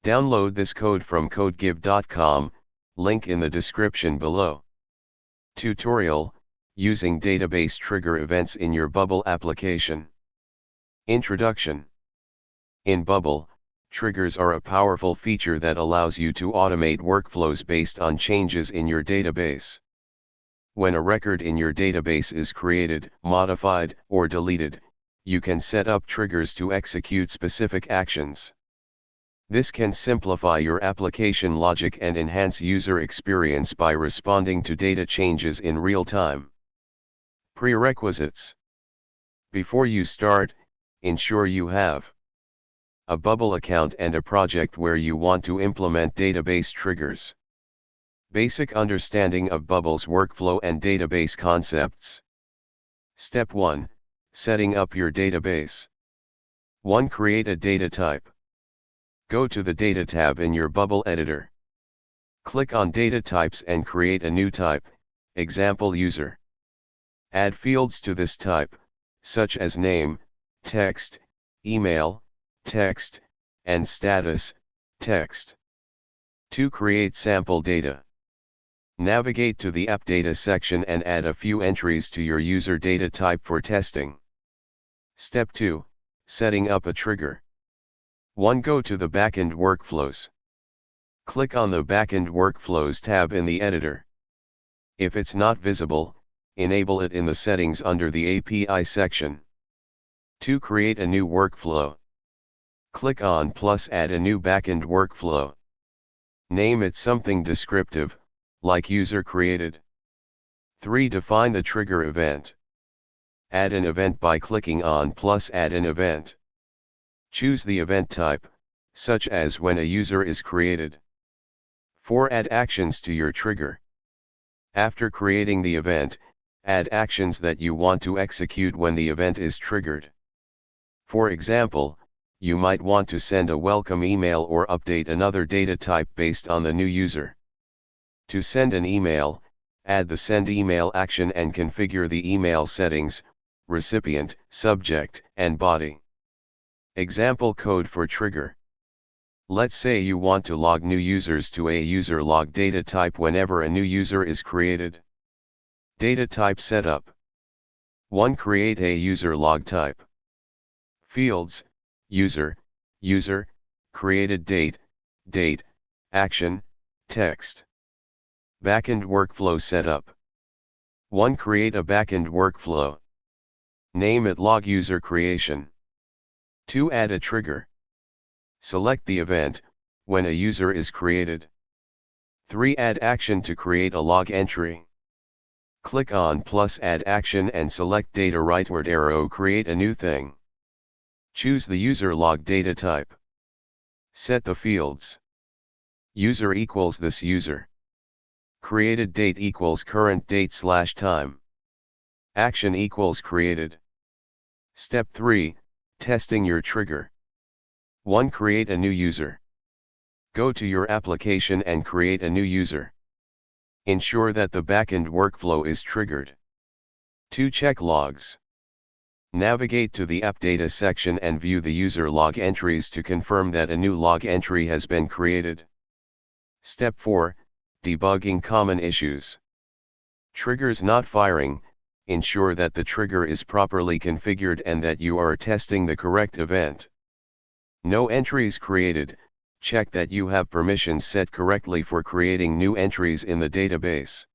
Download this code from codegive.com, link in the description below. Tutorial: Using database trigger events in your Bubble application. Introduction. In Bubble, triggers are a powerful feature that allows you to automate workflows based on changes in your database. When a record in your database is created, modified, or deleted, you can set up triggers to execute specific actions. This can simplify your application logic and enhance user experience by responding to data changes in real time. Prerequisites. Before you start, ensure you have a Bubble account and a project where you want to implement database triggers. Basic understanding of Bubble's workflow and database concepts. Step 1. Setting up your database. 1. Create a data type. Go to the Data tab in your Bubble editor. Click on Data Types and create a new type, example user. Add fields to this type, such as name, text, email, text, and status, text. 2. Create sample data. Navigate to the App Data section and add a few entries to your user data type for testing. Step 2. Setting up a trigger. 1. Go to the Backend Workflows. Click on the Backend Workflows tab in the editor. If it's not visible, enable it in the settings under the API section. 2. Create a new workflow. Click on plus add a new backend workflow. Name it something descriptive, like user created. 3. Define the trigger event. Add an event by clicking on plus add an event. Choose the event type, such as when a user is created. 4. Add actions to your trigger. After creating the event, add actions that you want to execute when the event is triggered. For example, you might want to send a welcome email or update another data type based on the new user. To send an email, add the send email action and configure the email settings, recipient, subject, and body. Example code for trigger. Let's say you want to log new users to a user log data type whenever a new user is created. Data type setup. 1. Create a user log type. Fields: user, user, created date, date, action, text. Backend workflow setup. 1. Create a backend workflow. Name it log user creation. 2. Add a trigger. Select the event, when a user is created. 3. Add action to create a log entry. Click on plus add action and select data rightward arrow create a new thing. Choose the user log data type. Set the fields. User equals this user. Created date equals current date/time. Action equals created. Step 3. Testing your trigger. 1. Create a new user. Go to your application and create a new user. Ensure that the backend workflow is triggered. 2. Check logs. Navigate to the App Data section and view the user log entries to confirm that a new log entry has been created. Step 4. Debugging common issues. Triggers not firing. Ensure that the trigger is properly configured and that you are testing the correct event. No entries created. Check that you have permissions set correctly for creating new entries in the database.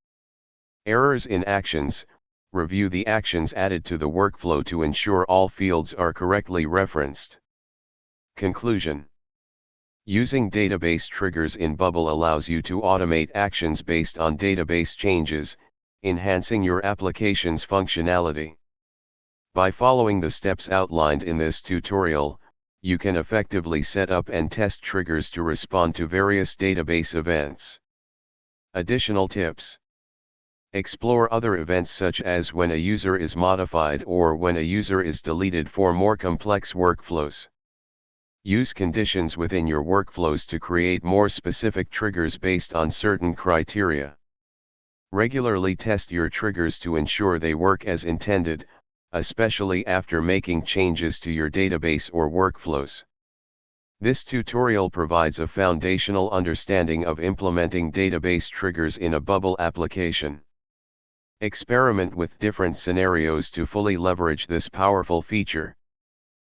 Errors in actions. Review the actions added to the workflow to ensure all fields are correctly referenced. Conclusion. Using database triggers in Bubble allows you to automate actions based on database changes, enhancing your application's functionality. By following the steps outlined in this tutorial, you can effectively set up and test triggers to respond to various database events. Additional tips. Explore other events such as when a user is modified or when a user is deleted for more complex workflows. Use conditions within your workflows to create more specific triggers based on certain criteria. Regularly test your triggers to ensure they work as intended, especially after making changes to your database or workflows. This tutorial provides a foundational understanding of implementing database triggers in a bubble application. Experiment with different scenarios to fully leverage this powerful feature.